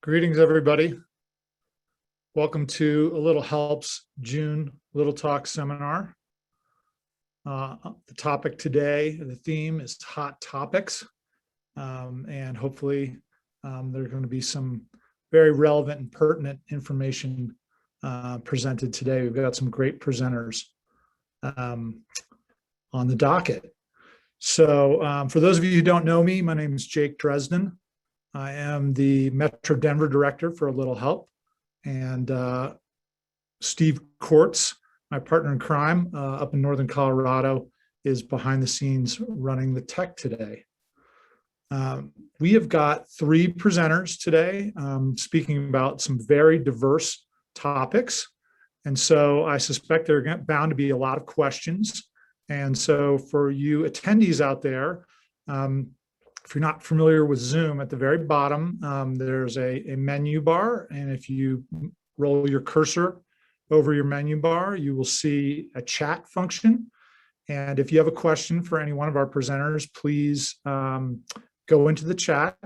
Greetings, everybody. Welcome to A Little Help's June Little Talk seminar. The topic today, the theme is hot topics, and hopefully there's going to be some very relevant and pertinent information presented today. We've got some great presenters on the docket. So for those of you who don't know me, my name is Jake Dresden. I am the Metro Denver Director for A Little Help, and Steve Kortz, my partner in crime up in Northern Colorado, is behind the scenes running the tech today. We have got three presenters today speaking about some very diverse topics, and so I suspect there are bound to be a lot of questions. And so for you attendees out there, if you're not familiar with Zoom, at the very bottom, there's a menu bar. And if you roll your cursor over your menu bar, you will see a chat function. And if you have a question for any one of our presenters, please go into the chat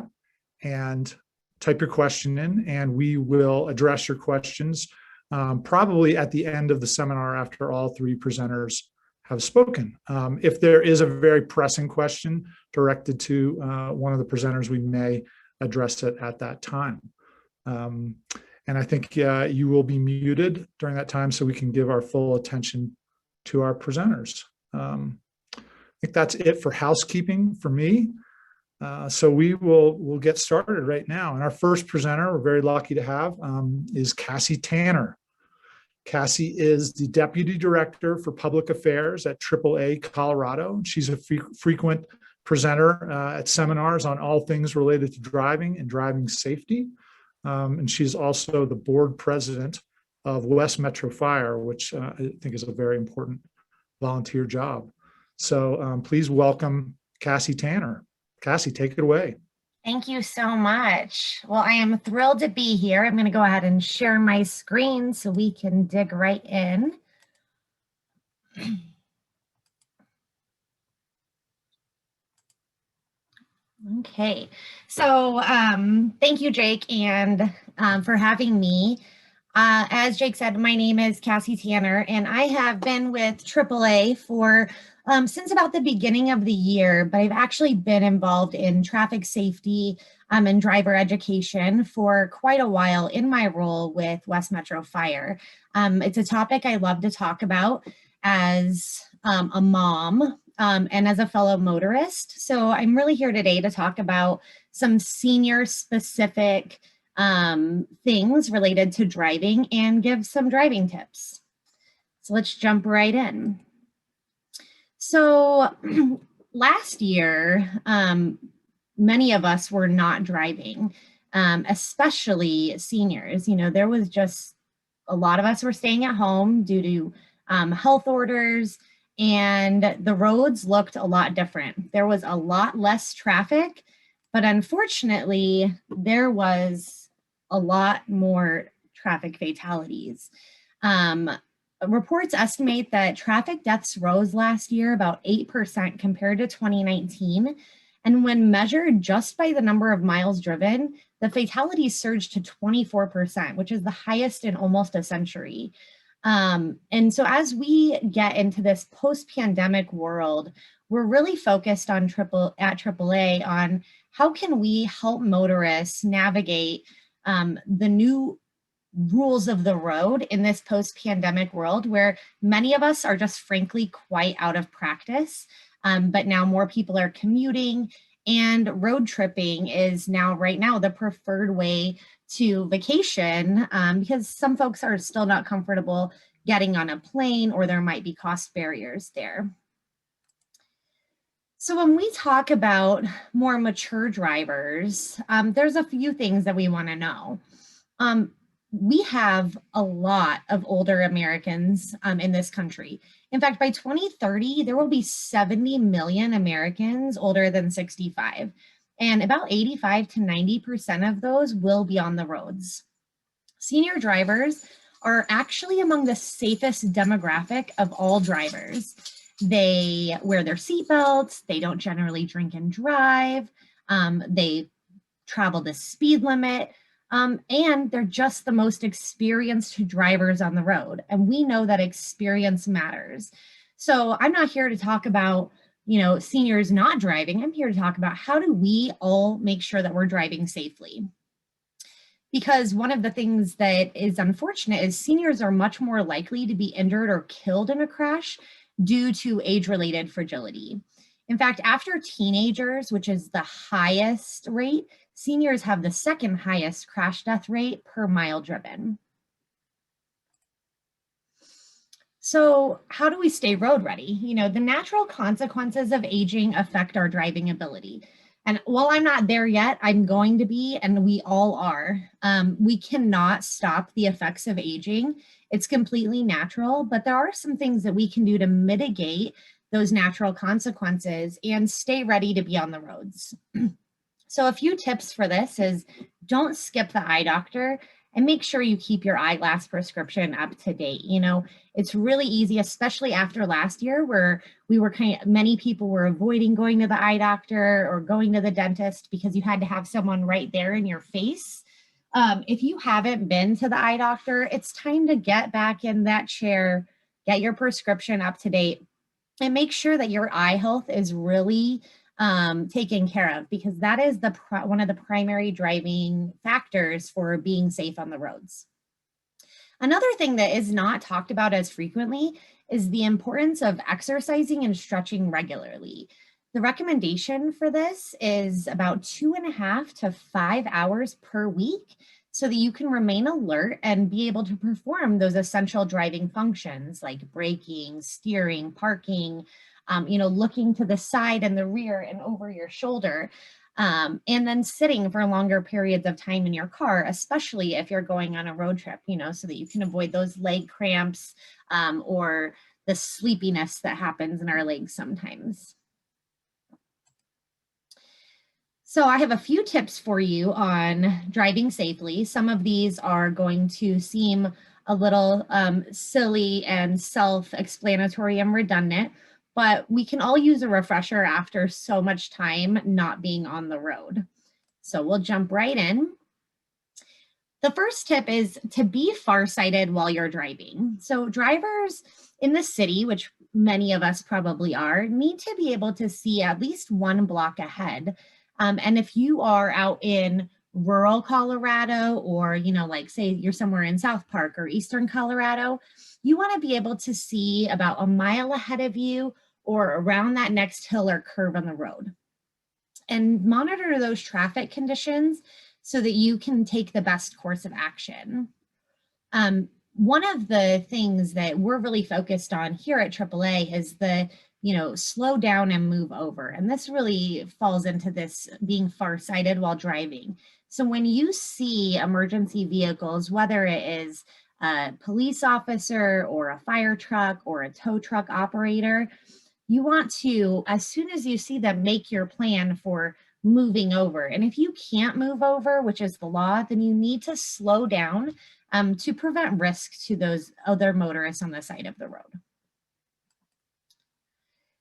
and type your question in, and we will address your questions probably at the end of the seminar after all three presenters have spoken. If there is a very pressing question directed to one of the presenters, we may address it at that time. And I think you will be muted during that time so we can give our full attention to our presenters. I think that's it for housekeeping for me. So we'll get started right now. And our first presenter, we're very lucky to have, is Cassie Tanner. Cassie is the Deputy Director for Public Affairs at AAA Colorado. She's a frequent presenter at seminars on all things related to driving and driving safety. And she's also the board president of West Metro Fire, which I think is a very important volunteer job. So please welcome Cassie Tanner. Cassie, take it away. Thank you so much. Well, I am thrilled to be here. I'm going to go ahead and share my screen so we can dig right in. Okay, so thank you, Jake, and for having me. As Jake said, my name is Cassie Tanner, and I have been with AAA for since about the beginning of the year, but I've actually been involved in traffic safety and driver education for quite a while in my role with West Metro Fire. It's a topic I love to talk about as a mom and as a fellow motorist. So I'm really here today to talk about some senior specific things related to driving and give some driving tips. So let's jump right in. So last year, many of us were not driving, especially seniors. You know, there was just a lot of us were staying at home due to health orders, and the roads looked a lot different. There was a lot less traffic, but unfortunately, there was a lot more traffic fatalities. Reports estimate that traffic deaths rose last year about 8% compared to 2019. And when measured just by the number of miles driven, the fatalities surged to 24%, which is the highest in almost a century. And so as we get into this post-pandemic world, we're really focused on AAA on how can we help motorists navigate the new rules of the road in this post-pandemic world where many of us are just frankly quite out of practice. But now more people are commuting, and road tripping is now right now the preferred way to vacation because some folks are still not comfortable getting on a plane, or there might be cost barriers there. So when we talk about more mature drivers, there's a few things that we want to know. We have a lot of older Americans in this country. In fact, by 2030, there will be 70 million Americans older than 65, and about 85 to 90% of those will be on the roads. Senior drivers are actually among the safest demographic of all drivers. They wear their seatbelts, they don't generally drink and drive, they travel the speed limit. And they're just the most experienced drivers on the road. And we know that experience matters. So I'm not here to talk about, seniors not driving. I'm here to talk about how do we all make sure that we're driving safely. Because one of the things that is unfortunate is seniors are much more likely to be injured or killed in a crash due to age-related fragility. In fact, after teenagers, which is the highest rate, seniors have the second highest crash death rate per mile driven. So how do we stay road ready? The natural consequences of aging affect our driving ability. And while I'm not there yet, I'm going to be, and we all are. We cannot stop the effects of aging. It's completely natural, but there are some things that we can do to mitigate those natural consequences and stay ready to be on the roads. So a few tips for this is don't skip the eye doctor and make sure you keep your eyeglass prescription up to date. It's really easy, especially after last year where many people were avoiding going to the eye doctor or going to the dentist because you had to have someone right there in your face. If you haven't been to the eye doctor, it's time to get back in that chair, get your prescription up to date, and make sure that your eye health is really taken care of, because that is one of the primary driving factors for being safe on the roads. Another thing that is not talked about as frequently is the importance of exercising and stretching regularly. The recommendation for this is about 2.5 to 5 hours per week so that you can remain alert and be able to perform those essential driving functions like braking, steering, parking, looking to the side and the rear and over your shoulder, and then sitting for longer periods of time in your car, especially if you're going on a road trip, so that you can avoid those leg cramps or the sleepiness that happens in our legs sometimes. So I have a few tips for you on driving safely. Some of these are going to seem a little silly and self-explanatory and redundant, but we can all use a refresher after so much time not being on the road. So we'll jump right in. The first tip is to be farsighted while you're driving. So drivers in the city, which many of us probably are, need to be able to see at least one block ahead. And if you are out in rural Colorado or, like say you're somewhere in South Park or Eastern Colorado, you want to be able to see about a mile ahead of you or around that next hill or curve on the road. And monitor those traffic conditions so that you can take the best course of action. One of the things that we're really focused on here at AAA is the slow down and move over. And this really falls into this being farsighted while driving. So when you see emergency vehicles, whether it is a police officer or a fire truck or a tow truck operator, you want to, as soon as you see them, make your plan for moving over. And if you can't move over, which is the law, then you need to slow down to prevent risk to those other motorists on the side of the road.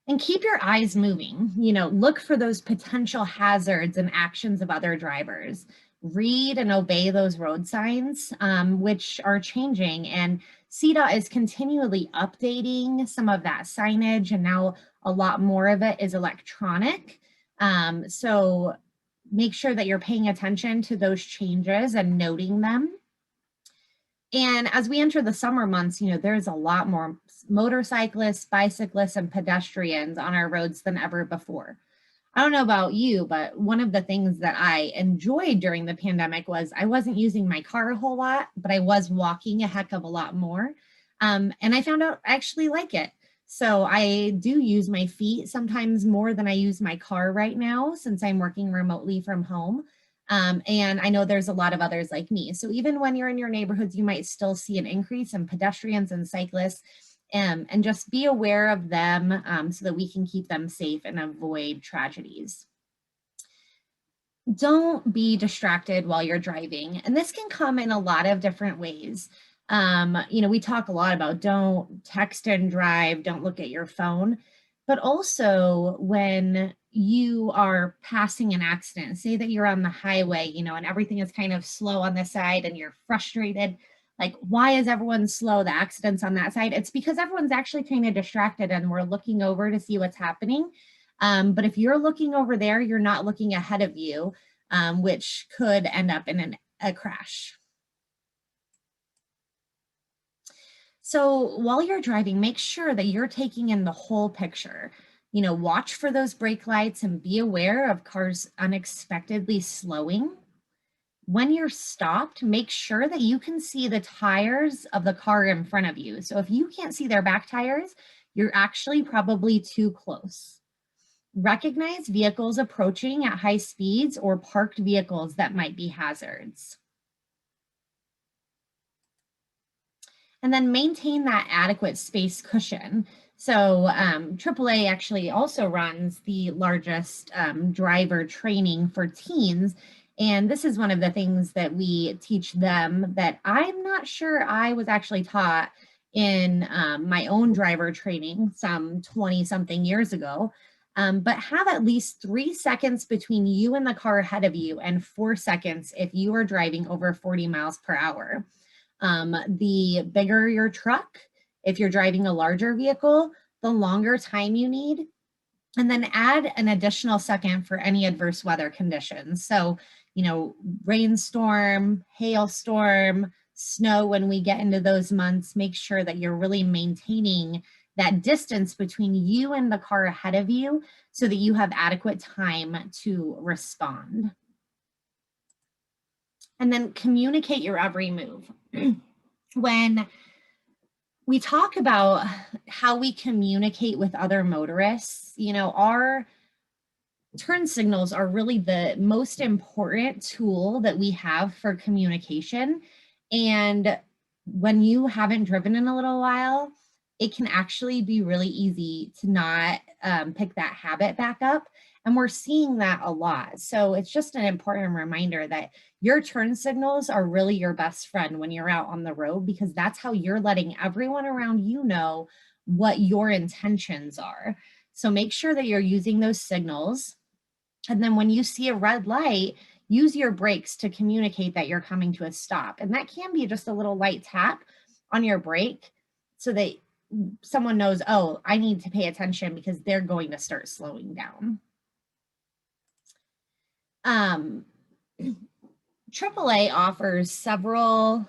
And keep your eyes moving, look for those potential hazards and actions of other drivers. Read and obey those road signs, which are changing. And CDOT is continually updating some of that signage, and now a lot more of it is electronic. So make sure that you're paying attention to those changes and noting them. And as we enter the summer months, there's a lot more motorcyclists, bicyclists, and pedestrians on our roads than ever before. I don't know about you, but one of the things that I enjoyed during the pandemic was I wasn't using my car a whole lot, but I was walking a heck of a lot more. And I found out I actually like it. So I do use my feet sometimes more than I use my car right now, since I'm working remotely from home. And I know there's a lot of others like me. So even when you're in your neighborhoods, you might still see an increase in pedestrians and cyclists, and just be aware of them so that we can keep them safe and avoid tragedies. Don't be distracted while you're driving. And this can come in a lot of different ways. We talk a lot about don't text and drive, don't look at your phone. But also when you are passing an accident, say that you're on the highway, you know, and everything is kind of slow on the side and you're frustrated, like, why is everyone slow? The accident's on that side. It's because everyone's actually kind of distracted and we're looking over to see what's happening. But if you're looking over there, you're not looking ahead of you, which could end up in a crash. So while you're driving, make sure that you're taking in the whole picture. You know, watch for those brake lights and be aware of cars unexpectedly slowing. When you're stopped, make sure that you can see the tires of the car in front of you. So if you can't see their back tires, you're actually probably too close. Recognize vehicles approaching at high speeds or parked vehicles that might be hazards. And then maintain that adequate space cushion. So AAA actually also runs the largest driver training for teens. And this is one of the things that we teach them that I'm not sure I was actually taught in my own driver training some 20 something years ago. But have at least 3 seconds between you and the car ahead of you and 4 seconds if you are driving over 40 miles per hour. The bigger your truck, if you're driving a larger vehicle, the longer time you need. And then add an additional second for any adverse weather conditions. So, you know, rainstorm, hailstorm, snow, when we get into those months, make sure that you're really maintaining that distance between you and the car ahead of you so that you have adequate time to respond. And then communicate your every move. When we talk about how we communicate with other motorists, you know, our turn signals are really the most important tool that we have for communication. And when you haven't driven in a little while, it can actually be really easy to not pick that habit back up. And we're seeing that a lot. So it's just an important reminder that your turn signals are really your best friend when you're out on the road, because that's how you're letting everyone around you know what your intentions are. So make sure that you're using those signals. And then when you see a red light, use your brakes to communicate that you're coming to a stop. And that can be just a little light tap on your brake so that someone knows, oh, I need to pay attention because they're going to start slowing down. AAA offers several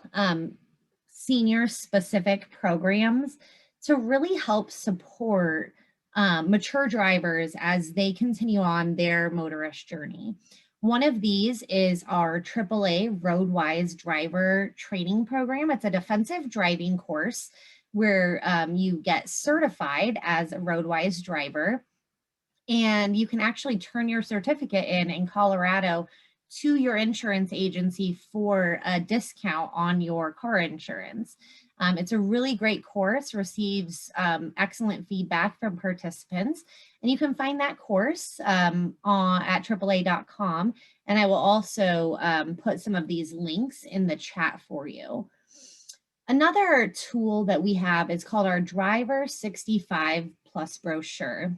senior-specific programs to really help support mature drivers as they continue on their motorist journey. One of these is our AAA Roadwise Driver Training Program. It's a defensive driving course where you get certified as a Roadwise driver, and you can actually turn your certificate in Colorado to your insurance agency for a discount on your car insurance. It's a really great course, receives excellent feedback from participants, and you can find that course at AAA.com. And I will also put some of these links in the chat for you. Another tool that we have is called our Driver 65 Plus brochure.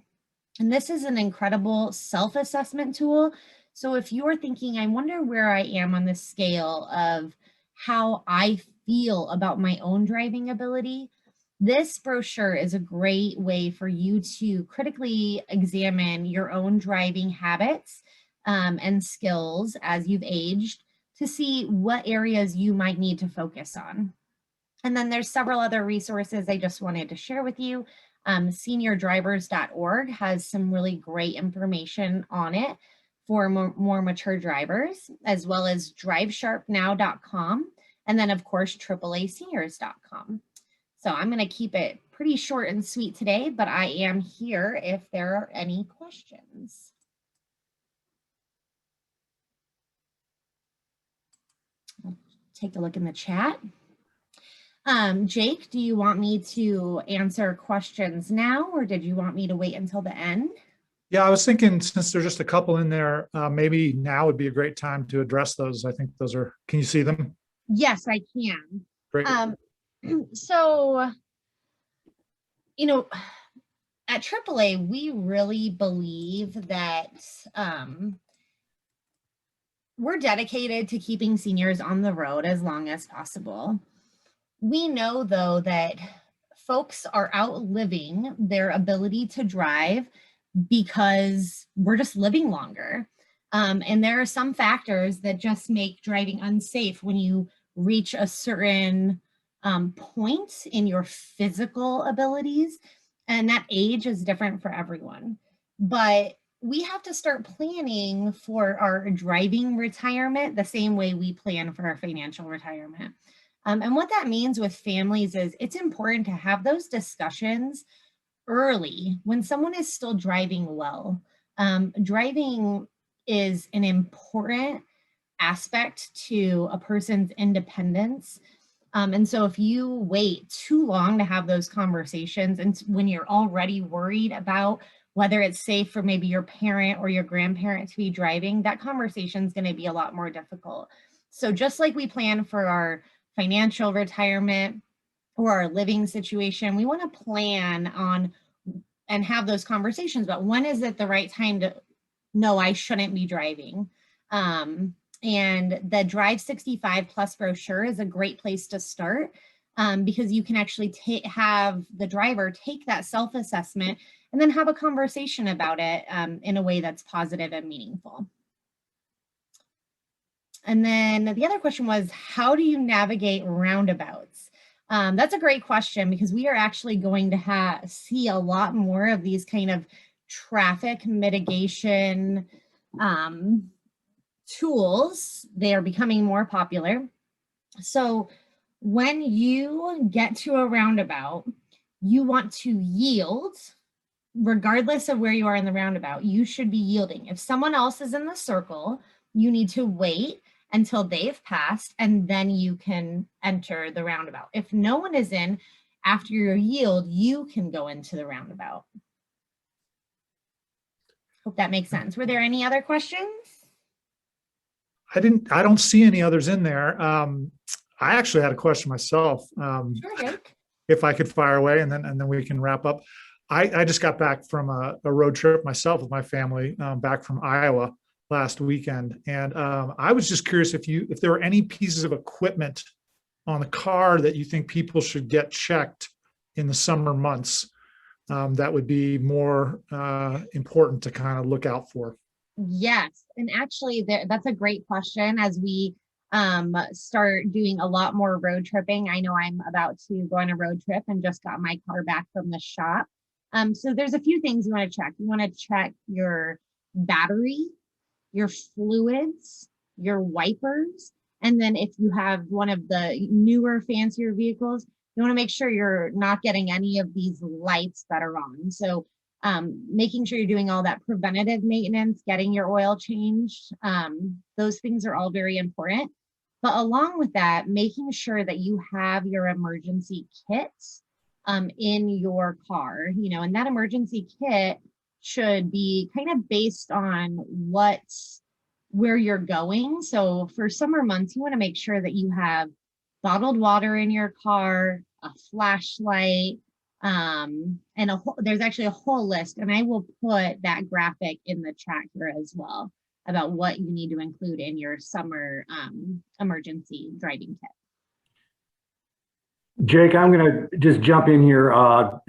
And this is an incredible self-assessment tool. So if you're thinking, I wonder where I am on the scale of how I feel about my own driving ability, this brochure is a great way for you to critically examine your own driving habits and skills as you've aged to see what areas you might need to focus on. And then there's several other resources I just wanted to share with you. Seniordrivers.org has some really great information on it for more mature drivers, as well as drivesharpnow.com, and then of course AAAseniors.com. So I'm going to keep it pretty short and sweet today, but I am here if there are any questions. I'll take a look in the chat. Jake, do you want me to answer questions now, or did you want me to wait until the end? Yeah, I was thinking since there's just a couple in there, maybe now would be a great time to address those. I think those are, can you see them? Yes, I can. Great. So, you know, at AAA, we really believe that we're dedicated to keeping seniors on the road as long as possible. We know, though, that folks are outliving their ability to drive because we're just living longer. And there are some factors that just make driving unsafe when you reach a certain point in your physical abilities. And that age is different for everyone. But we have to start planning for our driving retirement the same way we plan for our financial retirement. And what that means with families is it's important to have those discussions early when someone is still driving well. Driving is an important aspect to a person's independence. And so if you wait too long to have those conversations, and when you're already worried about whether it's safe for maybe your parent or your grandparent to be driving, that conversation is going to be a lot more difficult. So just like we plan for our financial retirement or our living situation, we want to plan on and have those conversations about when is it the right time to no, I shouldn't be driving. And the Drive 65 Plus brochure is a great place to start because you can actually have the driver take that self-assessment and then have a conversation about it in a way that's positive and meaningful. And then the other question was, how do you navigate roundabouts? That's a great question because we are actually going to see a lot more of these kind of traffic mitigation tools. They are becoming more popular. So when you get to a roundabout, you want to yield. Regardless of where you are in the roundabout, you should be yielding. If someone else is in the circle, you need to wait until they've passed and then you can enter the roundabout. If no one is in, after your yield, you can go into the roundabout. Hope that makes sense. Were there any other questions? I don't see any others in there. I actually had a question myself. Sure, Jake. If I could fire away and then we can wrap up. I just got back from a road trip myself with my family back from Iowa last weekend. And I was just curious if there were any pieces of equipment on the car that you think people should get checked in the summer months that would be more important to kind of look out for. Yes, and actually that's a great question as we start doing a lot more road tripping. I know I'm about to go on a road trip and just got my car back from the shop. So there's a few things you want to check. You want to check your battery, your fluids, your wipers, and then if you have one of the newer, fancier vehicles, you want to make sure you're not getting any of these lights that are on. So making sure you're doing all that preventative maintenance, getting your oil changed, those things are all very important. But along with that, making sure that you have your emergency kits in your car, and that emergency kit should be kind of based on where you're going. So for summer months, you want to make sure that you have bottled water in your car, a flashlight, and there's actually a whole list, and I will put that graphic in the chat here as well about what you need to include in your summer emergency driving kit. Jake, I'm going to just jump in here.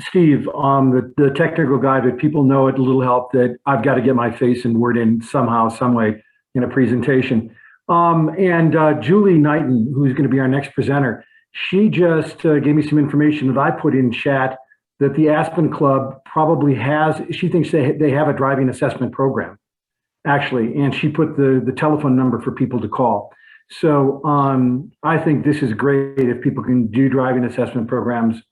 Steve, the technical guy that people know at Little Help that I've got to get my face and word in somehow, some way in a presentation. And Julie Knighton, who's going to be our next presenter, she just gave me some information that I put in chat that the Aspen Club probably has. She thinks they have a driving assessment program, actually, and she put the telephone number for people to call. So I think this is great if people can do driving assessment programs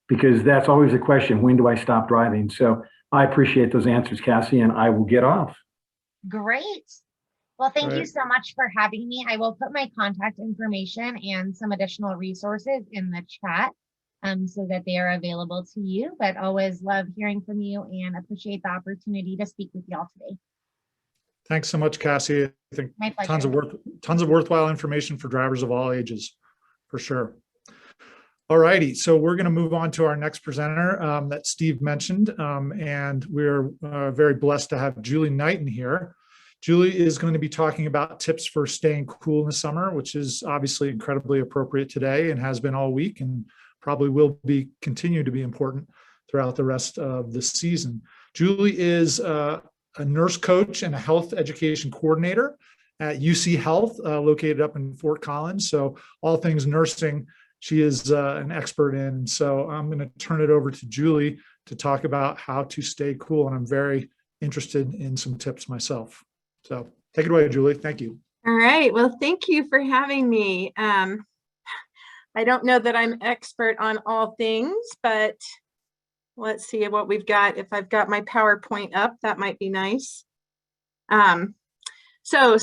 because that's always a question, when do I stop driving? So I appreciate those answers, Cassie, and I will get off. Great. Well, thank you so much for having me. I will put my contact information and some additional resources in the chat so that they are available to you, but always love hearing from you and appreciate the opportunity to speak with y'all today. Thanks so much, Cassie. I think My pleasure. tons of worthwhile information for drivers of all ages, for sure. All righty, so we're going to move on to our next presenter that Steve mentioned, and we're very blessed to have Julie Knighton here. Julie is going to be talking about tips for staying cool in the summer, which is obviously incredibly appropriate today and has been all week and probably will be continue to be important throughout the rest of the season. Julie is a nurse coach and a health education coordinator at UC Health, located up in Fort Collins. So all things nursing, she is an expert in. So I'm going to turn it over to Julie to talk about how to stay cool. And I'm very interested in some tips myself. So take it away, Julie. Thank you. All right. Well, thank you for having me. I don't know that I'm expert on all things, but let's see what we've got. If I've got my PowerPoint up, that might be nice. So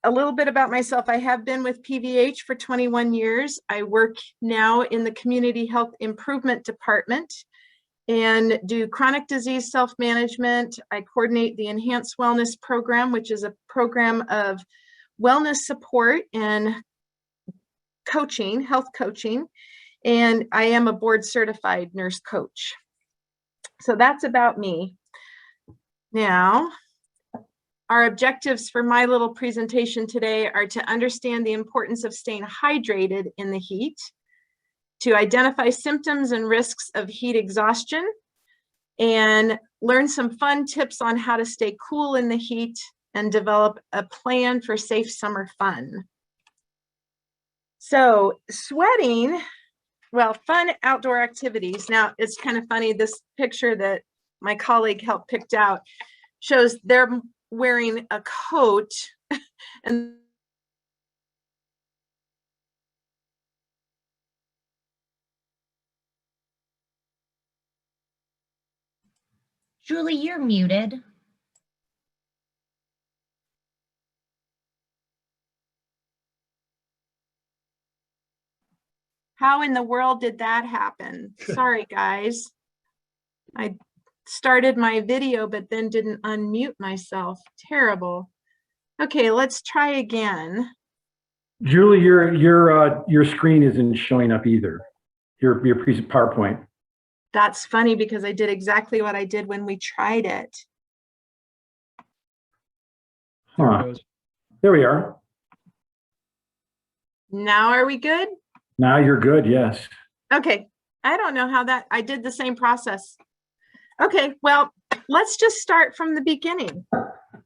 a little bit about myself. I have been with PVH for 21 years. I work now in the Community Health Improvement Department and do chronic disease self-management. I coordinate the Enhanced Wellness Program, which is a program of wellness support and coaching, health coaching. And I am a board certified nurse coach. So that's about me. Now, our objectives for my little presentation today are to understand the importance of staying hydrated in the heat, to identify symptoms and risks of heat exhaustion, and learn some fun tips on how to stay cool in the heat and develop a plan for safe summer fun. So sweating, well, fun outdoor activities. Now, it's kind of funny, this picture that my colleague helped picked out shows they're wearing a coat and Julie, you're muted. how in the world did that happen? Sorry, guys. I started my video, but then didn't unmute myself. Terrible. Okay, let's try again. Julie, your screen isn't showing up either. Your PowerPoint. That's funny because I did exactly what I did when we tried it. Huh. There we are. Now are we good? Now you're good, yes. Okay, I don't know how that, I did the same process. Okay, well, let's just start from the beginning.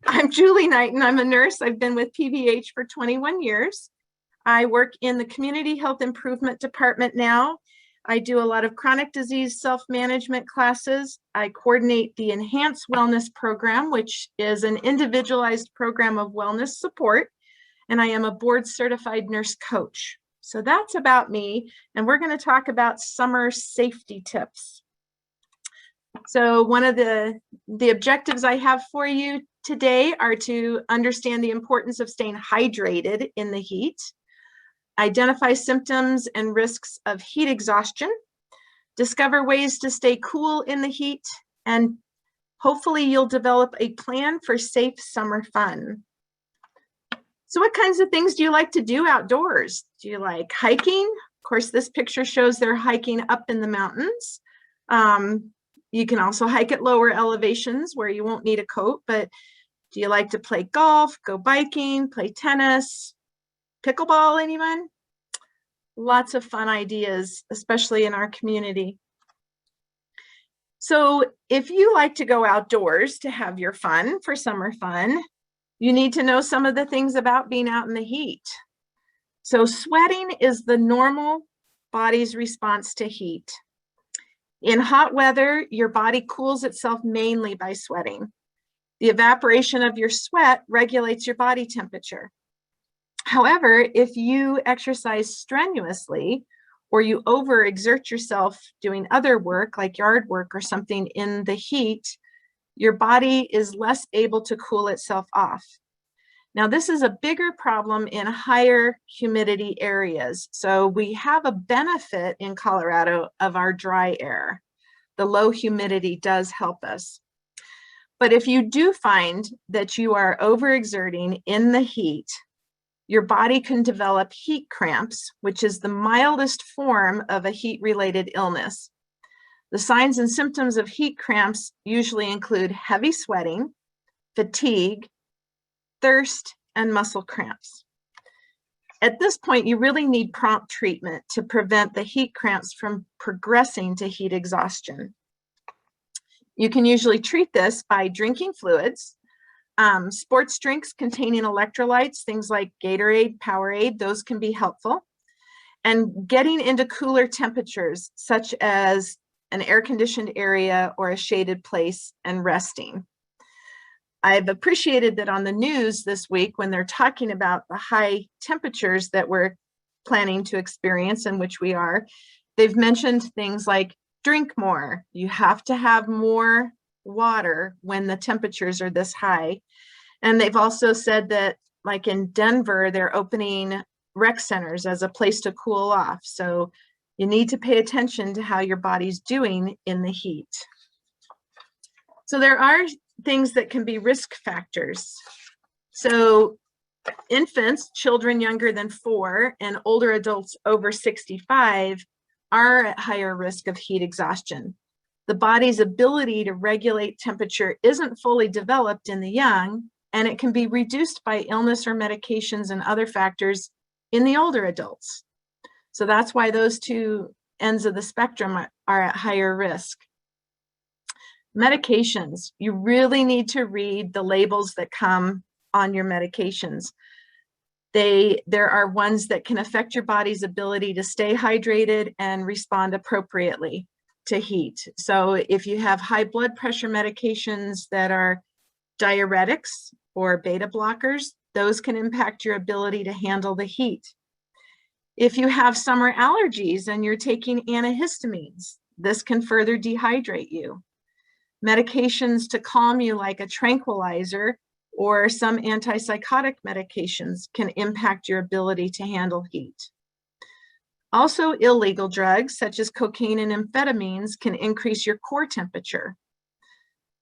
I'm Julie Knighton. I'm a nurse. I've been with PVH for 21 years. I work in the Community Health Improvement Department now. I do a lot of chronic disease self-management classes. I coordinate the Enhanced Wellness Program, which is an individualized program of wellness support. And I am a board certified nurse coach. So that's about me. And we're going to talk about summer safety tips. So one of the objectives I have for you today are to understand the importance of staying hydrated in the heat, identify symptoms and risks of heat exhaustion, discover ways to stay cool in the heat, and hopefully you'll develop a plan for safe summer fun. So what kinds of things do you like to do outdoors? Do you like hiking? Of course, this picture shows they're hiking up in the mountains. You can also hike at lower elevations where you won't need a coat, but do you like to play golf, go biking, play tennis, pickleball, anyone? Lots of fun ideas, especially in our community. So if you like to go outdoors to have your fun for summer fun, you need to know some of the things about being out in the heat. So sweating is the normal body's response to heat. In hot weather, your body cools itself mainly by sweating. The evaporation of your sweat regulates your body temperature. However, if you exercise strenuously or you overexert yourself doing other work like yard work or something in the heat, your body is less able to cool itself off. Now, this is a bigger problem in higher humidity areas. So we have a benefit in Colorado of our dry air. The low humidity does help us. But if you do find that you are overexerting in the heat, your body can develop heat cramps, which is the mildest form of a heat-related illness. The signs and symptoms of heat cramps usually include heavy sweating, fatigue, thirst, and muscle cramps. At this point, you really need prompt treatment to prevent the heat cramps from progressing to heat exhaustion. You can usually treat this by drinking fluids. Sports drinks containing electrolytes, things like Gatorade, Powerade, those can be helpful. And getting into cooler temperatures, such as an air-conditioned area or a shaded place, and resting. I've appreciated that on the news this week, when they're talking about the high temperatures that we're planning to experience, and which we are, they've mentioned things like drink more. You have to have more water when the temperatures are this high. And they've also said that, like in Denver, they're opening rec centers as a place to cool off. So you need to pay attention to how your body's doing in the heat. So there are things that can be risk factors. So infants, children younger than 4, and older adults over 65 are at higher risk of heat exhaustion. The body's ability to regulate temperature isn't fully developed in the young, and it can be reduced by illness or medications and other factors in the older adults. So that's why those two ends of the spectrum are at higher risk. Medications, you really need to read the labels that come on your medications. There are ones that can affect your body's ability to stay hydrated and respond appropriately to heat. So if you have high blood pressure medications that are diuretics or beta blockers, those can impact your ability to handle the heat. If you have summer allergies and you're taking antihistamines, this can further dehydrate you. Medications to calm you, like a tranquilizer or some antipsychotic medications, can impact your ability to handle heat. Also, illegal drugs such as cocaine and amphetamines can increase your core temperature.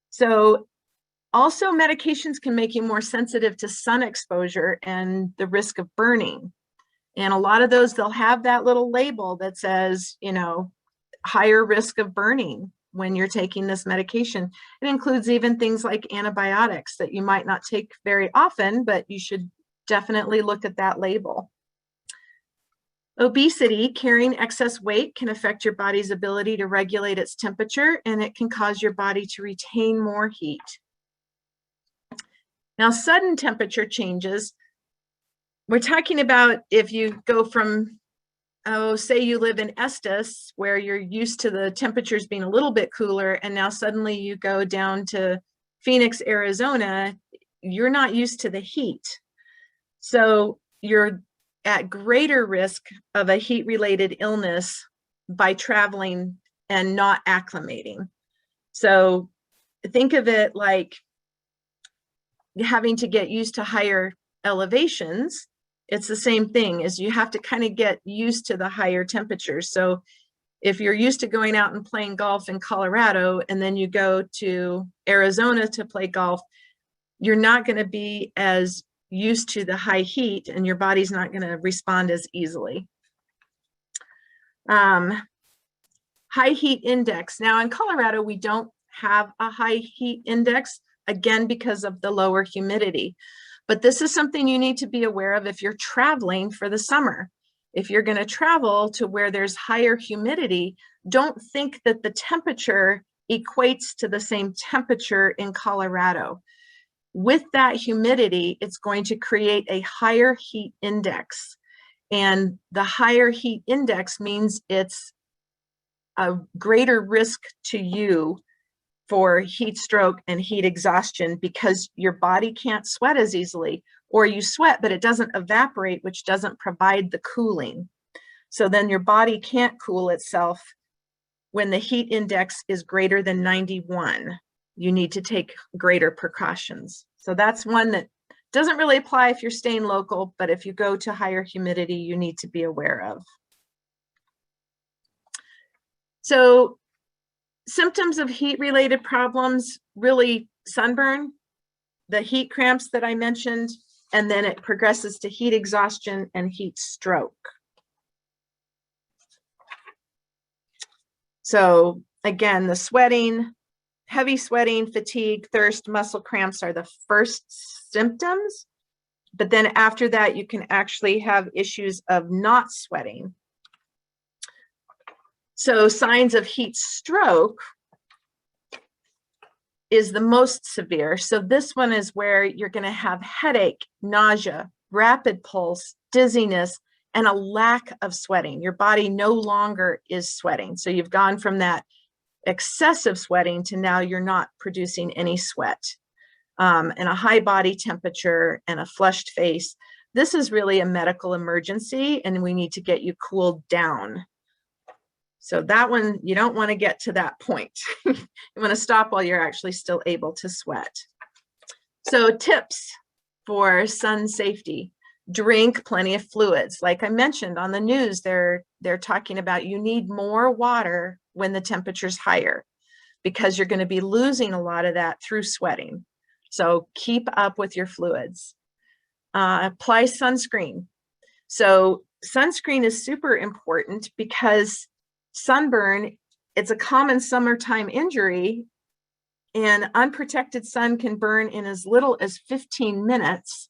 So also, medications can make you more sensitive to sun exposure and the risk of burning. And a lot of those, they'll have that little label that says, you know, higher risk of burning when you're taking this medication. It includes even things like antibiotics that you might not take very often, but you should definitely look at that label. Obesity, carrying excess weight, can affect your body's ability to regulate its temperature, and it can cause your body to retain more heat. Now, sudden temperature changes, we're talking about if you go from, say you live in Estes, where you're used to the temperatures being a little bit cooler, and now suddenly you go down to Phoenix, Arizona, you're not used to the heat. So you're at greater risk of a heat-related illness by traveling and not acclimating. So think of it like having to get used to higher elevations. It's the same thing, as you have to kind of get used to the higher temperatures. So if you're used to going out and playing golf in Colorado, and then you go to Arizona to play golf, you're not going to be as used to the high heat, and your body's not going to respond as easily. High heat index. Now in Colorado, we don't have a high heat index, again, because of the lower humidity. But this is something you need to be aware of if you're traveling for the summer. If you're going to travel to where there's higher humidity, don't think that the temperature equates to the same temperature in Colorado. With that humidity, it's going to create a higher heat index. And the higher heat index means it's a greater risk to you for heat stroke and heat exhaustion, because your body can't sweat as easily, or you sweat, but it doesn't evaporate, which doesn't provide the cooling. So then your body can't cool itself when the heat index is greater than 91. You need to take greater precautions. So that's one that doesn't really apply if you're staying local, but if you go to higher humidity, you need to be aware of. So symptoms of heat-related problems, really sunburn, the heat cramps that I mentioned, and then it progresses to heat exhaustion and heat stroke. So again, the sweating, heavy sweating, fatigue, thirst, muscle cramps are the first symptoms. But then after that, you can actually have issues of not sweating. So signs of heat stroke is the most severe. So this one is where you're going to have headache, nausea, rapid pulse, dizziness, and a lack of sweating. Your body no longer is sweating. So you've gone from that excessive sweating to now you're not producing any sweat. And a high body temperature and a flushed face. This is really a medical emergency, and we need to get you cooled down. So that one, you don't want to get to that point. You want to stop while you're actually still able to sweat. So tips for sun safety: drink plenty of fluids. Like I mentioned on the news, they're talking about you need more water when the temperature's higher, because you're going to be losing a lot of that through sweating. So keep up with your fluids. Apply sunscreen. So sunscreen is super important because sunburn, it's a common summertime injury, and unprotected sun can burn in as little as 15 minutes.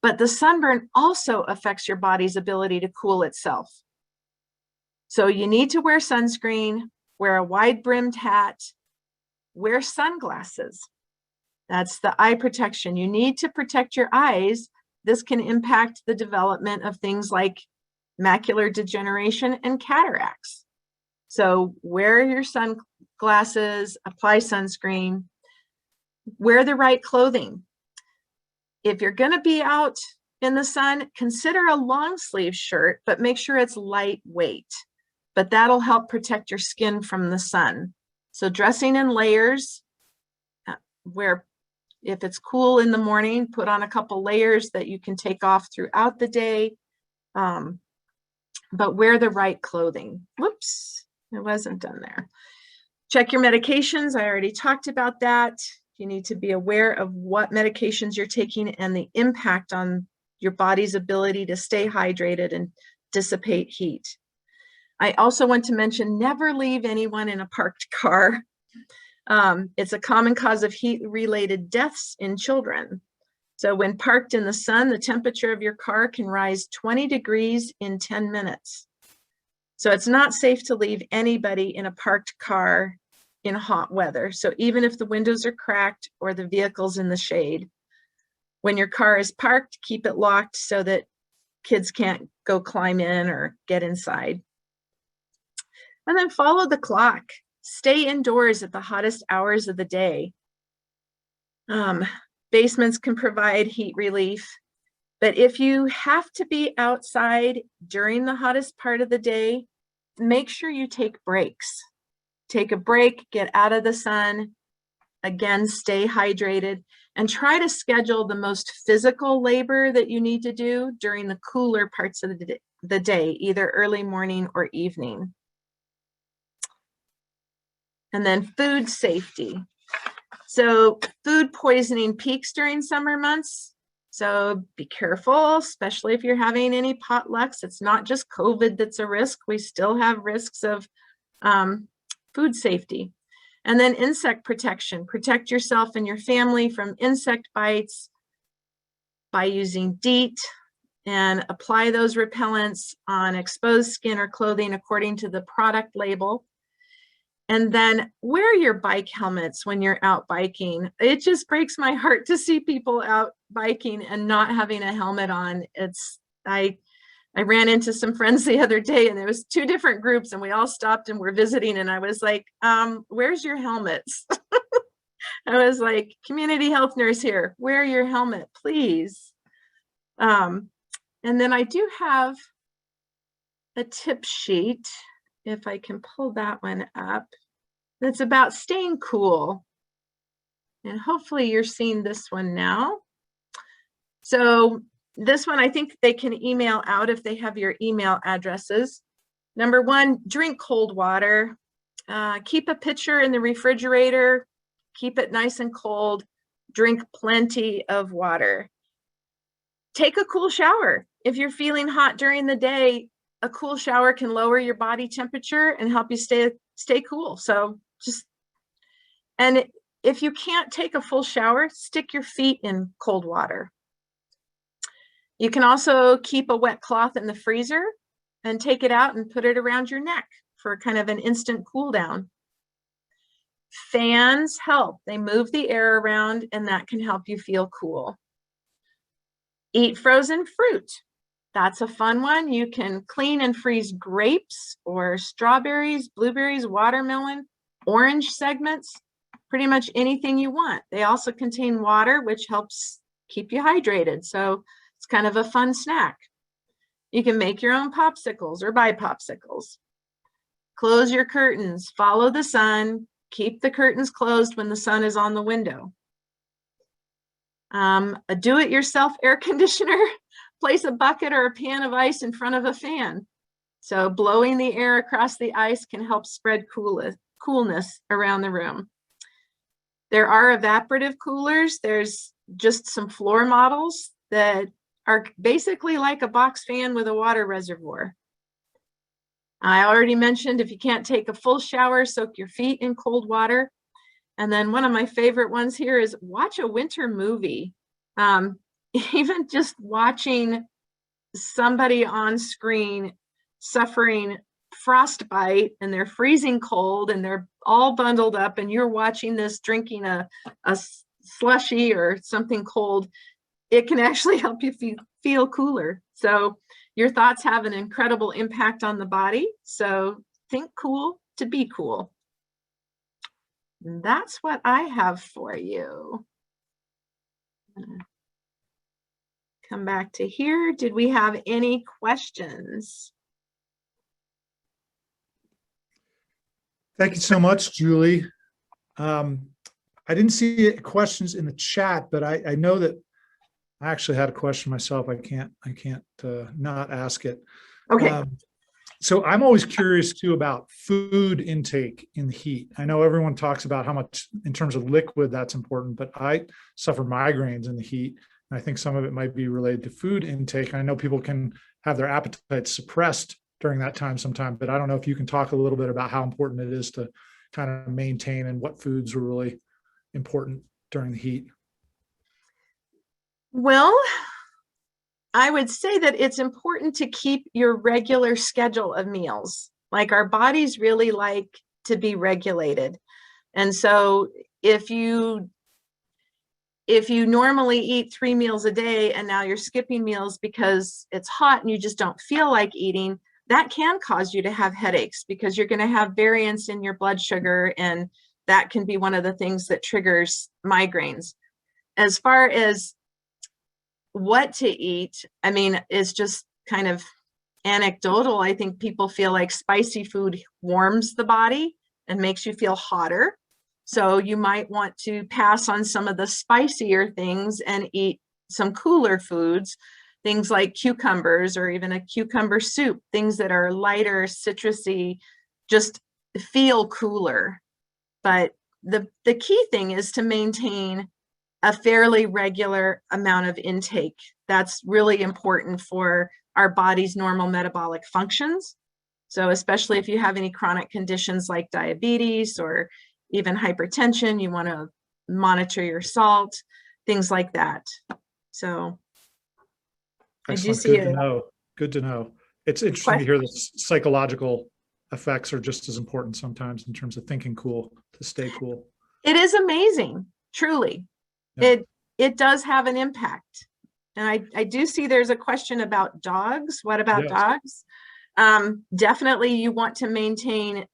But the sunburn also affects your body's ability to cool itself. So you need to wear sunscreen, wear a wide-brimmed hat, wear sunglasses. That's the eye protection. You need to protect your eyes. This can impact the development of things like macular degeneration and cataracts. So wear your sunglasses, apply sunscreen, wear the right clothing. If you're going to be out in the sun, consider a long sleeve shirt, but make sure it's lightweight. But that'll help protect your skin from the sun. So dressing in layers, where if it's cool in the morning, put on a couple layers that you can take off throughout the day, but wear the right clothing. Whoops, it wasn't done there. Check your medications. I already talked about that. You need to be aware of what medications you're taking and the impact on your body's ability to stay hydrated and dissipate heat. I also want to mention, never leave anyone in a parked car. It's a common cause of heat-related deaths in children. So when parked in the sun, the temperature of your car can rise 20 degrees in 10 minutes. So it's not safe to leave anybody in a parked car in hot weather. So even if the windows are cracked or the vehicle's in the shade, when your car is parked, keep it locked so that kids can't go climb in or get inside. And then follow the clock. Stay indoors at the hottest hours of the day. Basements can provide heat relief, but if you have to be outside during the hottest part of the day, make sure you take breaks. Take a break, get out of the sun. Again, stay hydrated, and try to schedule the most physical labor that you need to do during the cooler parts of the day, either early morning or evening. And then food safety. So food poisoning peaks during summer months. So be careful, especially if you're having any potlucks. It's not just COVID that's a risk. We still have risks of food safety. And then insect protection. Protect yourself and your family from insect bites by using DEET, and apply those repellents on exposed skin or clothing according to the product label. And then wear your bike helmets when you're out biking. It just breaks my heart to see people out biking and not having a helmet on. I ran into some friends the other day, and there was 2 different groups, and we all stopped and were visiting, and I was like, where's your helmets? I was like, community health nurse here, wear your helmet, please. And then I do have a tip sheet, if I can pull that one up. That's about staying cool. And hopefully you're seeing this one now. So this one, I think they can email out if they have your email addresses. Number 1, drink cold water. Keep a pitcher in the refrigerator. Keep it nice and cold. Drink plenty of water. take a cool shower. If you're feeling hot during the day, a cool shower can lower your body temperature and help you stay cool. So if you can't take a full shower, stick your feet in cold water. You can also keep a wet cloth in the freezer and take it out and put it around your neck for kind of an instant cool down. Fans help. They move the air around and that can help you feel cool. Eat frozen fruit. That's a fun one. You can clean and freeze grapes or strawberries, blueberries, watermelon, orange segments, pretty much anything you want. They also contain water, which helps keep you hydrated. So it's kind of a fun snack. You can make your own popsicles or buy popsicles. Close your curtains, follow the sun, keep the curtains closed when the sun is on the window. A do-it-yourself air conditioner, place a bucket or a pan of ice in front of a fan. So blowing the air across the ice can help spread coolness around the room. There are evaporative coolers. There's just some floor models that are basically like a box fan with a water reservoir. I already mentioned if you can't take a full shower, soak your feet in cold water. And then one of my favorite ones here is watch a winter movie. Even just watching somebody on screen suffering frostbite and they're freezing cold and they're all bundled up and you're watching this drinking a slushie or something cold, it can actually help you feel cooler. So your thoughts have an incredible impact on the body. So think cool to be cool. And that's what I have for you. Come back to here. Did we have any questions? Thank you so much, Julie. I didn't see questions in the chat, but I know that I actually had a question myself. I can't not ask it. Okay. So I'm always curious too about food intake in the heat. I know everyone talks about how much in terms of liquid that's important, but I suffer migraines in the heat. And I think some of it might be related to food intake. I know people can have their appetites suppressed during that time sometime, but I don't know if you can talk a little bit about how important it is to kind of maintain and what foods are really important during the heat. Well, I would say that it's important to keep your regular schedule of meals. Like our bodies really like to be regulated. And so if you normally eat 3 meals a day and now you're skipping meals because it's hot and you just don't feel like eating, that can cause you to have headaches because you're going to have variance in your blood sugar, and that can be one of the things that triggers migraines. As far as what to eat, I mean, it's just kind of anecdotal. I think people feel like spicy food warms the body and makes you feel hotter. So you might want to pass on some of the spicier things and eat some cooler foods, things like cucumbers or even a cucumber soup, things that are lighter, citrusy, just feel cooler. But the key thing is to maintain a fairly regular amount of intake. That's really important for our body's normal metabolic functions. So especially if you have any chronic conditions like diabetes or even hypertension, you want to monitor your salt, things like that. So Excellent. Good to know. Good to know. It's interesting to hear that psychological effects are just as important sometimes in terms of thinking cool, to stay cool. It is amazing, truly. Yeah. It does have an impact. And I do see there's a question about dogs. What about dogs? Definitely you want to maintain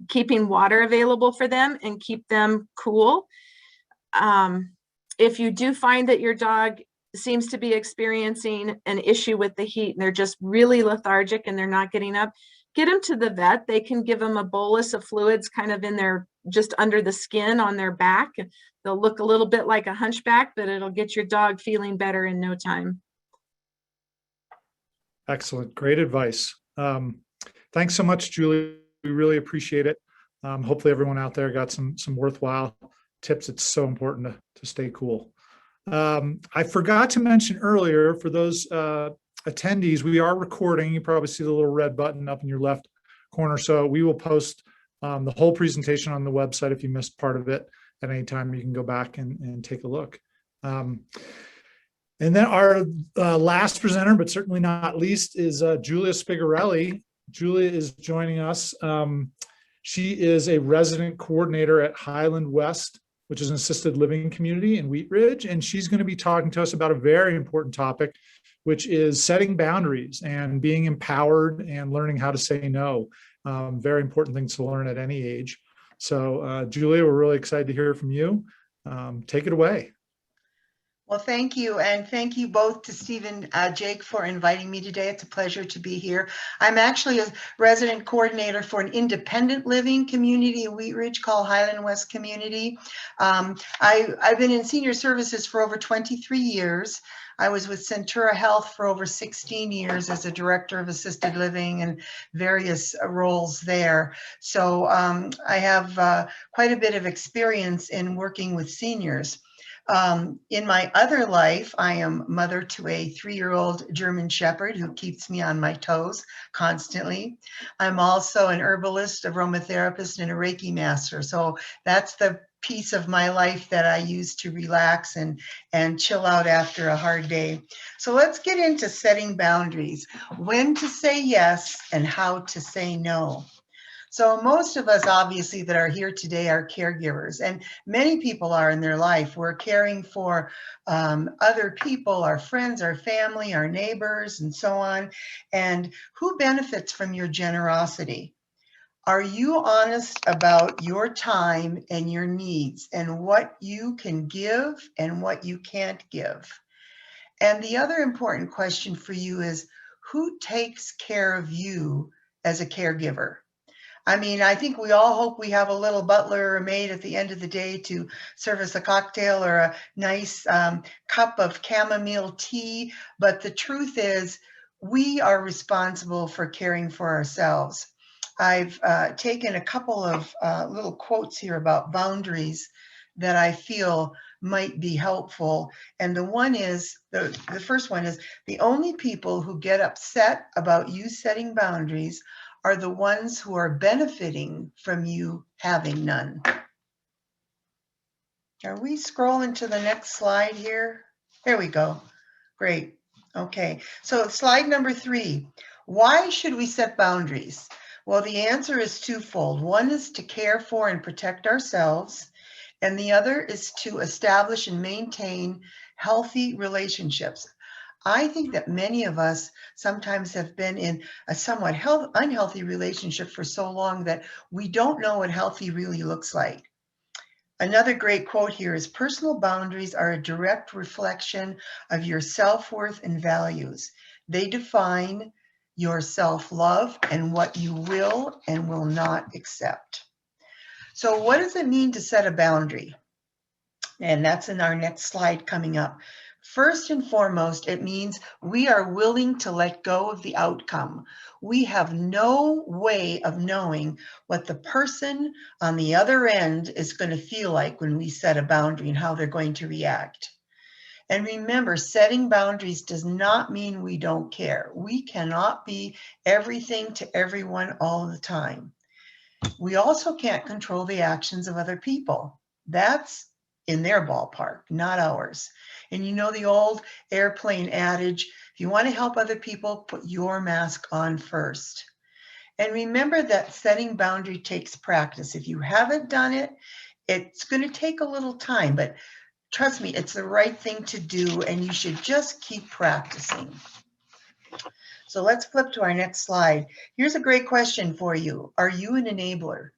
keeping water available for them and keep them cool. If you do find that your dog seems to be experiencing an issue with the heat and they're just really lethargic and they're not getting up, get them to the vet. They can give them a bolus of fluids kind of in their, just under the skin on their back. They'll look a little bit like a hunchback, but it'll get your dog feeling better in no time. Excellent. Great advice. Thanks so much, Julie. We really appreciate it. Hopefully everyone out there got some worthwhile tips. It's so important to stay cool. I forgot to mention earlier for those attendees, we are recording. You probably see the little red button up in your left corner. So we will post the whole presentation on the website. If you missed part of it at any time, you can go back and take a look. And then our last presenter, but certainly not least, is Julia Spigarelli. Julia is joining us. She is a resident coordinator at Highland West, which is an assisted living community in Wheat Ridge. And she's going to be talking to us about a very important topic, which is setting boundaries and being empowered and learning how to say no. Very important things to learn at any age. So Julia, we're really excited to hear from you. Take it away. Well, thank you. And thank you both to Steve and Jake for inviting me today. It's a pleasure to be here. I'm actually a resident coordinator for an independent living community in Wheat Ridge called Highland West Community. I've been in senior services for over 23 years. I was with Centura Health for over 16 years as a director of assisted living and various roles there. So I have quite a bit of experience in working with seniors. In my other life, I am mother to a 3-year-old German Shepherd who keeps me on my toes constantly. I'm also an herbalist, a aromatherapist, and a Reiki master. So that's the piece of my life that I use to relax and chill out after a hard day. So let's get into setting boundaries, when to say yes and how to say no. So most of us, obviously, that are here today are caregivers, and many people are in their life. We're caring for other people, our friends, our family, our neighbors, and so on. And who benefits from your generosity? Are you honest about your time and your needs and what you can give and what you can't give? And the other important question for you is, who takes care of you as a caregiver? I mean, I think we all hope we have a little butler or a maid at the end of the day to serve us a cocktail or a nice cup of chamomile tea. But the truth is, we are responsible for caring for ourselves. I've taken a couple of little quotes here about boundaries that I feel might be helpful. And the one is, the first one is, the only people who get upset about you setting boundaries are the ones who are benefiting from you having none. Are we scrolling to the next slide here? There we go. Great. Okay. So slide number 3. Why should we set boundaries? Well, the answer is twofold. One is to care for and protect ourselves, and the other is to establish and maintain healthy relationships. I think that many of us sometimes have been in a somewhat unhealthy relationship for so long that we don't know what healthy really looks like. Another great quote here is, personal boundaries are a direct reflection of your self-worth and values. They define your self-love and what you will and will not accept. So what does it mean to set a boundary? And that's in our next slide coming up. First and foremost, it means we are willing to let go of the outcome. We have no way of knowing what the person on the other end is going to feel like when we set a boundary and how they're going to react. And remember, setting boundaries does not mean we don't care. We cannot be everything to everyone all the time. We also can't control the actions of other people. That's in their ballpark, not ours. And you know the old airplane adage, if you want to help other people, put your mask on first. And remember that setting boundary takes practice. If you haven't done it, it's going to take a little time, but trust me, it's the right thing to do, and you should just keep practicing. So let's flip to our next slide. Here's a great question for you. Are you an enabler?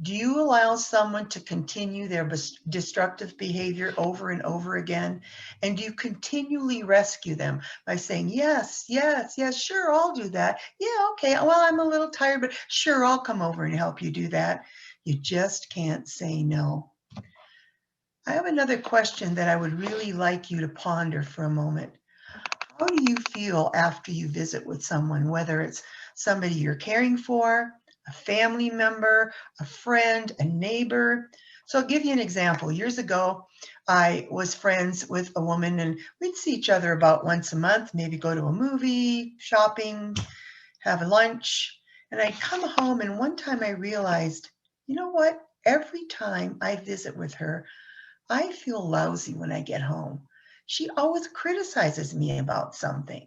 Do you allow someone to continue their destructive behavior over and over again? And do you continually rescue them by saying, yes, yes, yes, sure, I'll do that. Yeah, okay, well, I'm a little tired, but sure, I'll come over and help you do that. You just can't say no. I have another question that I would really like you to ponder for a moment. How do you feel after you visit with someone, whether it's somebody you're caring for, a family member, a friend, a neighbor? So I'll give you an example. Years ago, I was friends with a woman and we'd see each other about once a month, maybe go to a movie, shopping, have a lunch. And I'd come home and one time I realized, you know what? Every time I visit with her, I feel lousy when I get home. She always criticizes me about something.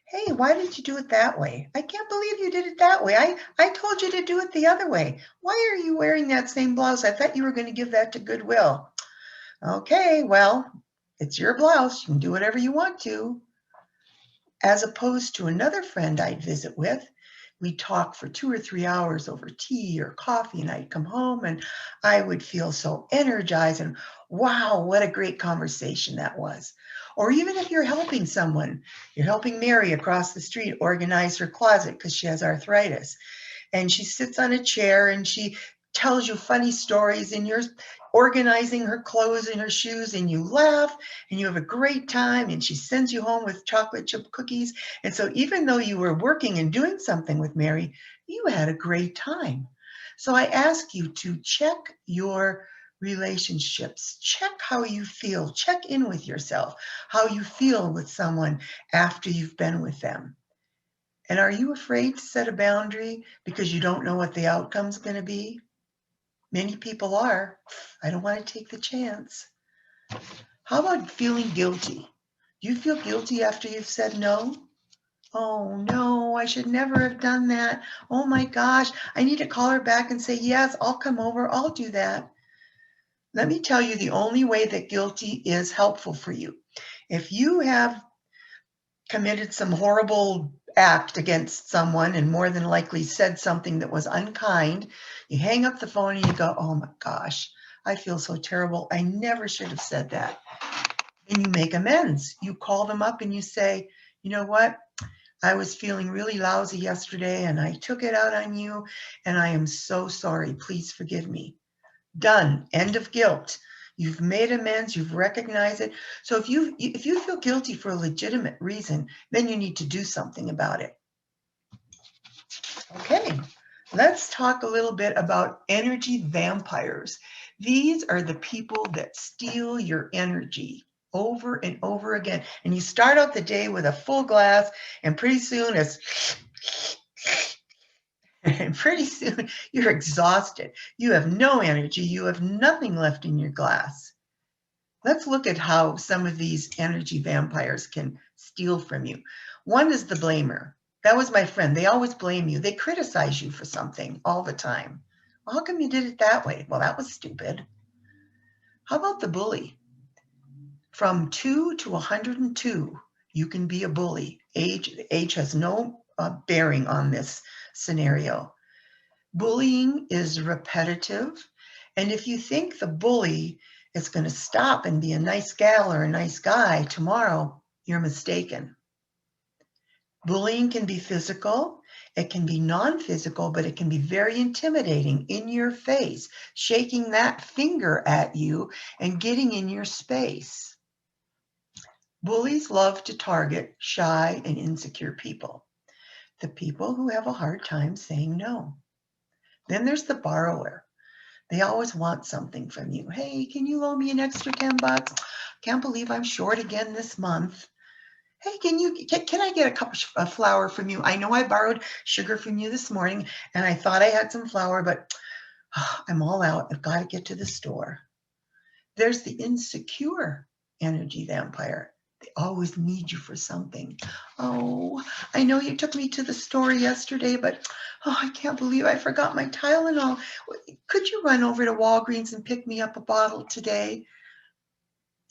Hey, why did you do it that way? I can't believe you did it that way. I told you to do it the other way. Why are you wearing that same blouse? I thought you were going to give that to Goodwill. Okay, well, it's your blouse. You can do whatever you want to. As opposed to another friend I'd visit with, we'd talk for 2 or 3 hours over tea or coffee, and I'd come home and I would feel so energized and wow, what a great conversation that was. Or even if you're helping someone, you're helping Mary across the street organize her closet because she has arthritis. And she sits on a chair and she tells you funny stories and you're organizing her clothes and her shoes and you laugh and you have a great time and she sends you home with chocolate chip cookies. And so even though you were working and doing something with Mary, you had a great time. So I ask you to check your relationships, check how you feel, check in with yourself, how you feel with someone after you've been with them. And are you afraid to set a boundary because you don't know what the outcome's going to be? Many people are. I don't want to take the chance. How about feeling guilty? Do you feel guilty after you've said no? Oh no, I should never have done that. Oh my gosh, I need to call her back and say, yes, I'll come over, I'll do that. Let me tell you the only way that guilty is helpful for you. If you have committed some horrible act against someone and more than likely said something that was unkind, you hang up the phone and you go, oh my gosh, I feel so terrible. I never should have said that. And you make amends. You call them up and you say, you know what? I was feeling really lousy yesterday and I took it out on you and I am so sorry. Please forgive me. Done. End of guilt. You've made amends, you've recognized it. So if you feel guilty for a legitimate reason, then you need to do something about it. Okay, let's talk a little bit about energy vampires. These are the people that steal your energy over and over again. And you start out the day with a full glass and pretty soon you're exhausted. You have no energy. You have nothing left in your glass. Let's look at how some of these energy vampires can steal from you. One is the blamer. That was my friend. They always blame you. They criticize you for something all the time. Well, how come you did it that way? Well, that was stupid. How about the bully? From 2 to 102, you can be a bully. Age has no bearing on this scenario. Bullying is repetitive. And if you think the bully is going to stop and be a nice gal or a nice guy tomorrow, you're mistaken. Bullying can be physical, it can be non-physical, but it can be very intimidating, in your face, shaking that finger at you and getting in your space. Bullies love to target shy and insecure people, the people who have a hard time saying no. Then there's the borrower. They always want something from you. Hey, can you loan me an extra 10 bucks? Can't believe I'm short again this month. Hey, can I get a cup of flour from you? I know I borrowed sugar from you this morning and I thought I had some flour, but I'm all out. I've got to get to the store. There's the insecure energy vampire. They always need you for something. Oh, I know you took me to the store yesterday, but oh, I can't believe I forgot my Tylenol. Could you run over to Walgreens and pick me up a bottle today?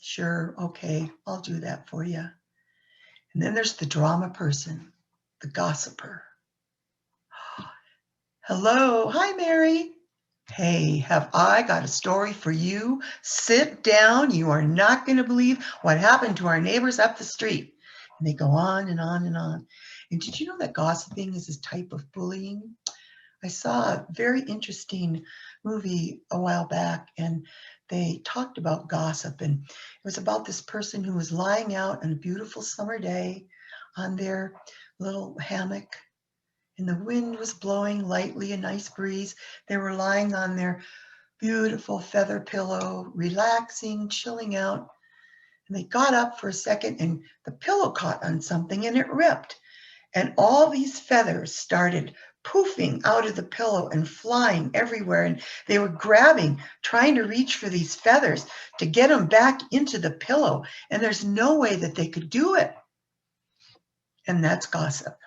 Sure, okay, I'll do that for you. And then there's the drama person, the gossiper. Hello, hi Mary. Hey, have I got a story for you? Sit down. You are not going to believe what happened to our neighbors up the street. And they go on and on and on. And did you know that gossiping is a type of bullying? I saw a very interesting movie a while back, and they talked about gossip. And it was about this person who was lying out on a beautiful summer day on their little hammock. And the wind was blowing lightly, a nice breeze. They were lying on their Beautiful feather pillow, relaxing, chilling out. And they got up for a second and the pillow caught on something and it ripped. And all these feathers started poofing out of the pillow and flying everywhere. And they were grabbing, trying to reach for these feathers to get them back into the pillow. And there's no way that they could do it. And that's gossip.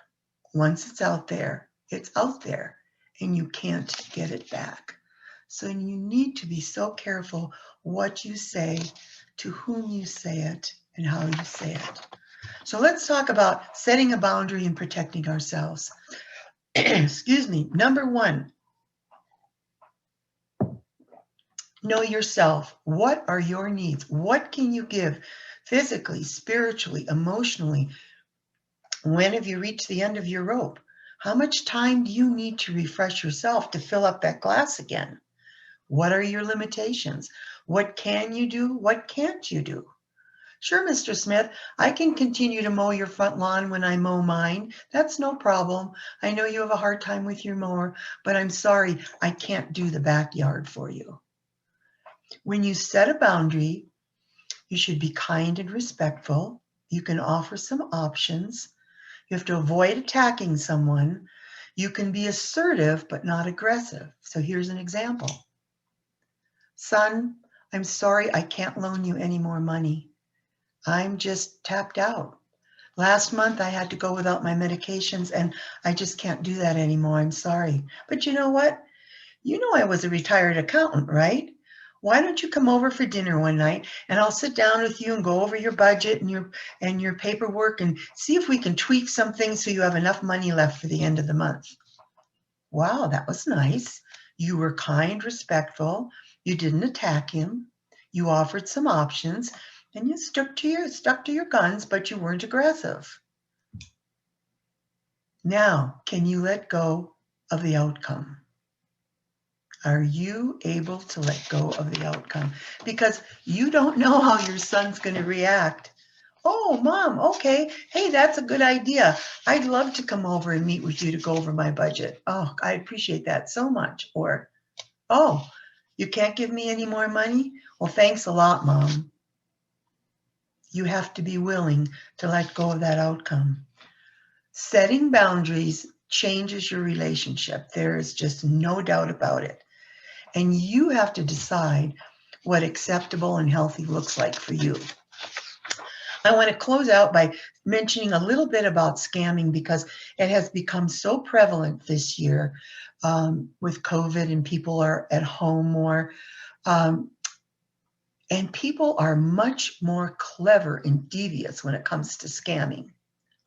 Once it's out there, and you can't get it back. So you need to be so careful what you say, to whom you say it, and how you say it. So let's talk about setting a boundary and protecting ourselves. Excuse me. Number one, know yourself. What are your needs? What can you give physically, spiritually, emotionally? When have you reached the end of your rope? How much time do you need to refresh yourself to fill up that glass again? What are your limitations? What can you do? What can't you do? Sure, Mr. Smith, I can continue to mow your front lawn when I mow mine. That's no problem. I know you have a hard time with your mower, but I'm sorry, I can't do the backyard for you. When you set a boundary, you should be kind and respectful. You can offer some options. You have to avoid attacking someone. You can be assertive, but not aggressive. So here's an example. Son, I'm sorry I can't loan you any more money. I'm just tapped out. Last month I had to go without my medications and I just can't do that anymore. I'm sorry. But you know what? You know I was a retired accountant, right? Why don't you come over for dinner one night and I'll sit down with you and go over your budget and your paperwork and see if we can tweak some things so you have enough money left for the end of the month. Wow, that was nice. You were kind, respectful. You didn't attack him. You offered some options and you stuck to your guns, but you weren't aggressive. Now, can you let go of the outcome? Are you able to let go of the outcome? Because you don't know how your son's going to react. Oh, Mom, okay. Hey, that's a good idea. I'd love to come over and meet with you to go over my budget. Oh, I appreciate that so much. Or, oh, you can't give me any more money? Well, thanks a lot, Mom. You have to be willing to let go of that outcome. Setting boundaries changes your relationship. There is just no doubt about it. And you have to decide what acceptable and healthy looks like for you. I want to close out by mentioning a little bit about scamming because it has become so prevalent this year with COVID and people are at home more. And people are much more clever and devious when it comes to scamming,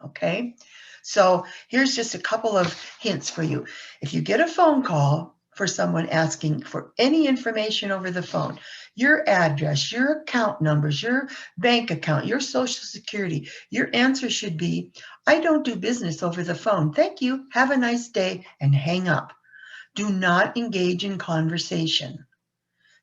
okay? So here's just a couple of hints for you. If you get a phone call for someone asking for any information over the phone, your address, your account numbers, your bank account, your social security, your answer should be, I don't do business over the phone. Thank you. Have a nice day, and hang up. Do not engage in conversation.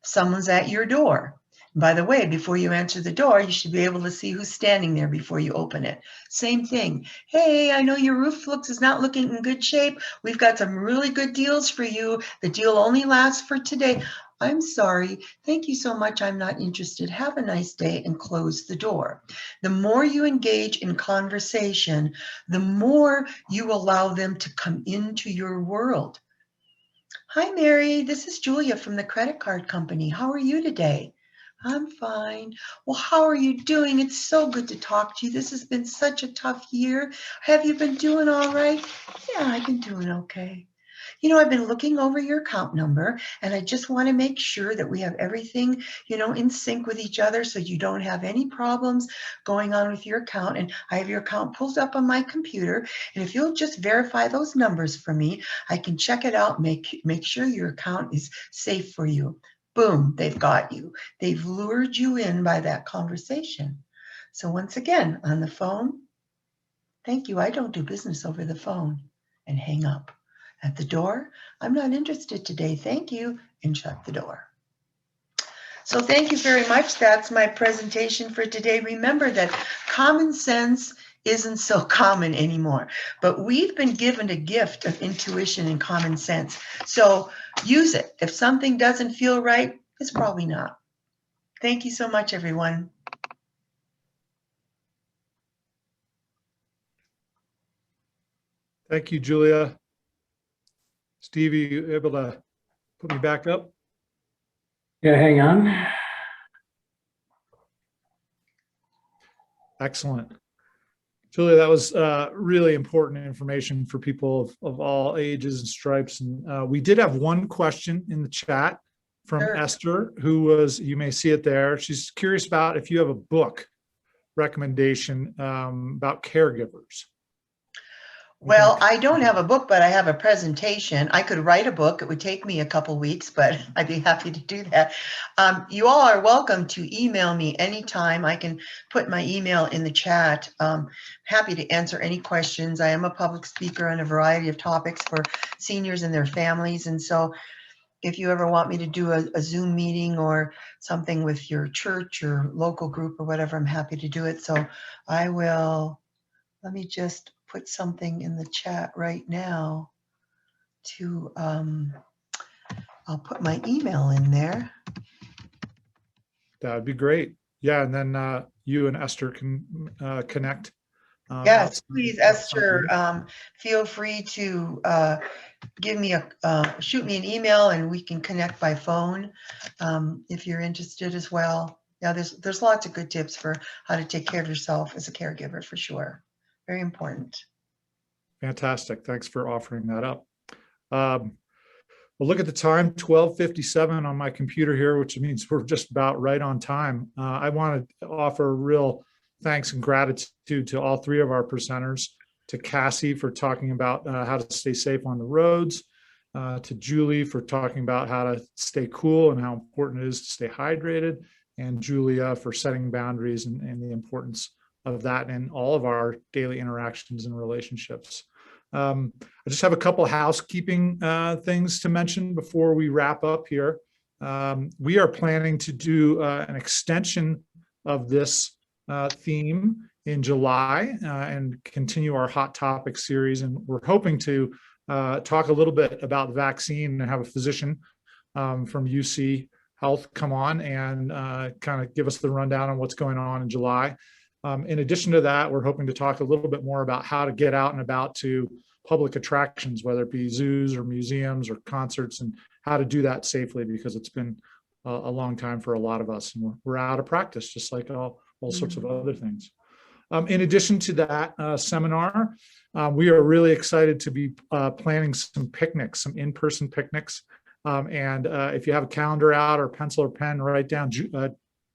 Someone's at your door. By the way, before you answer the door, you should be able to see who's standing there before you open it. Same thing. Hey, I know your roof is not looking in good shape. We've got some really good deals for you. The deal only lasts for today. I'm sorry. Thank you so much. I'm not interested. Have a nice day, and close the door. The more you engage in conversation, the more you allow them to come into your world. Hi, Mary. This is Julia from the credit card company. How are you today? I'm fine. Well, how are you doing? It's so good to talk to you. This has been such a tough year. Have you been doing all right? Yeah, I've been doing okay. You know, I've been looking over your account number, and I just want to make sure that we have everything, in sync with each other so you don't have any problems going on with your account. And I have your account pulled up on my computer. And if you'll just verify those numbers for me, I can check it out, make sure your account is safe for you. Boom, they've got you. They've lured you in by that conversation. So once again, on the phone, thank you, I don't do business over the phone, and hang up. At the door, I'm not interested today, thank you, and shut the door. So thank you very much. That's my presentation for today. Remember that common sense isn't so common anymore. But we've been given a gift of intuition and common sense. So use it. If something doesn't feel right, it's probably not. Thank you so much, everyone. Thank you, Julia. Stevie, you able to put me back up? Yeah, hang on. Excellent. Julia, that was really important information for people of all ages and stripes. And we did have one question in the chat from Sure. Esther, who was, you may see it there. She's curious about if you have a book recommendation about caregivers. Well, I don't have a book, but I have a presentation. I could write a book. It would take me a couple weeks, but I'd be happy to do that. You all are welcome to email me anytime. I can put my email in the chat. Happy to answer any questions. I am a public speaker on a variety of topics for seniors and their families. And so if you ever want me to do a Zoom meeting or something with your church or local group or whatever, I'm happy to do it. So I will, let me just put something in the chat right now to, I'll put my email in there. That would be great. Yeah, and then you and Esther can connect. Yes, please, Esther, feel free to give me shoot me an email and we can connect by phone if you're interested as well. Yeah, there's lots of good tips for how to take care of yourself as a caregiver for sure. Very important. Fantastic. Thanks for offering that up. Well, look at the time, 12:57 on my computer here, which means we're just about right on time. I want to offer real thanks and gratitude to all three of our presenters, to Cassie for talking about how to stay safe on the roads, to Julie for talking about how to stay cool and how important it is to stay hydrated, and Julia for setting boundaries and the importance of that in all of our daily interactions and relationships. I just have a couple housekeeping things to mention before we wrap up here. We are planning to do an extension of this theme in July and continue our Hot Topic series. And we're hoping to talk a little bit about the vaccine and have a physician from UC Health come on and kind of give us the rundown on what's going on in July. In addition to that, we're hoping to talk a little bit more about how to get out and about to public attractions, whether it be zoos or museums or concerts, and how to do that safely, because it's been a long time for a lot of us, and we're out of practice, just like all sorts of other things. In addition to that seminar, we are really excited to be planning some picnics, some in-person picnics. And if you have a calendar out or pencil or pen, write down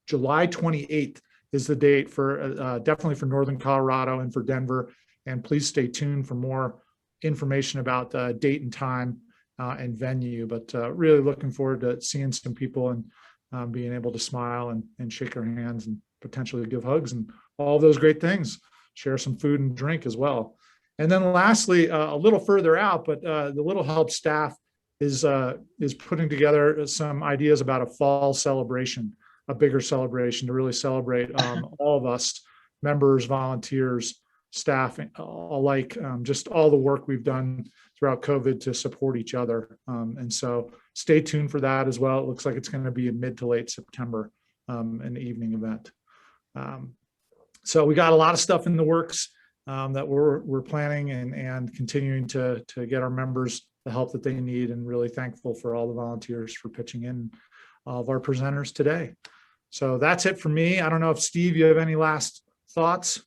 July 28th is the date for definitely for Northern Colorado and for Denver. And please stay tuned for more information about date and time and venue. But really looking forward to seeing some people and being able to smile and shake our hands and potentially give hugs and all those great things. Share some food and drink as well. And then lastly, a little further out, but the Little Help staff is putting together some ideas about a fall celebration, a bigger celebration to really celebrate all of us, members, volunteers, staff alike, just all the work we've done throughout COVID to support each other. And so stay tuned for that as well. It looks like it's going to be in mid to late September, an evening event. So we got a lot of stuff in the works that we're planning and continuing to get our members the help that they need, and really thankful for all the volunteers for pitching in, all of our presenters today. So that's it for me. I don't know if Steve, you have any last thoughts?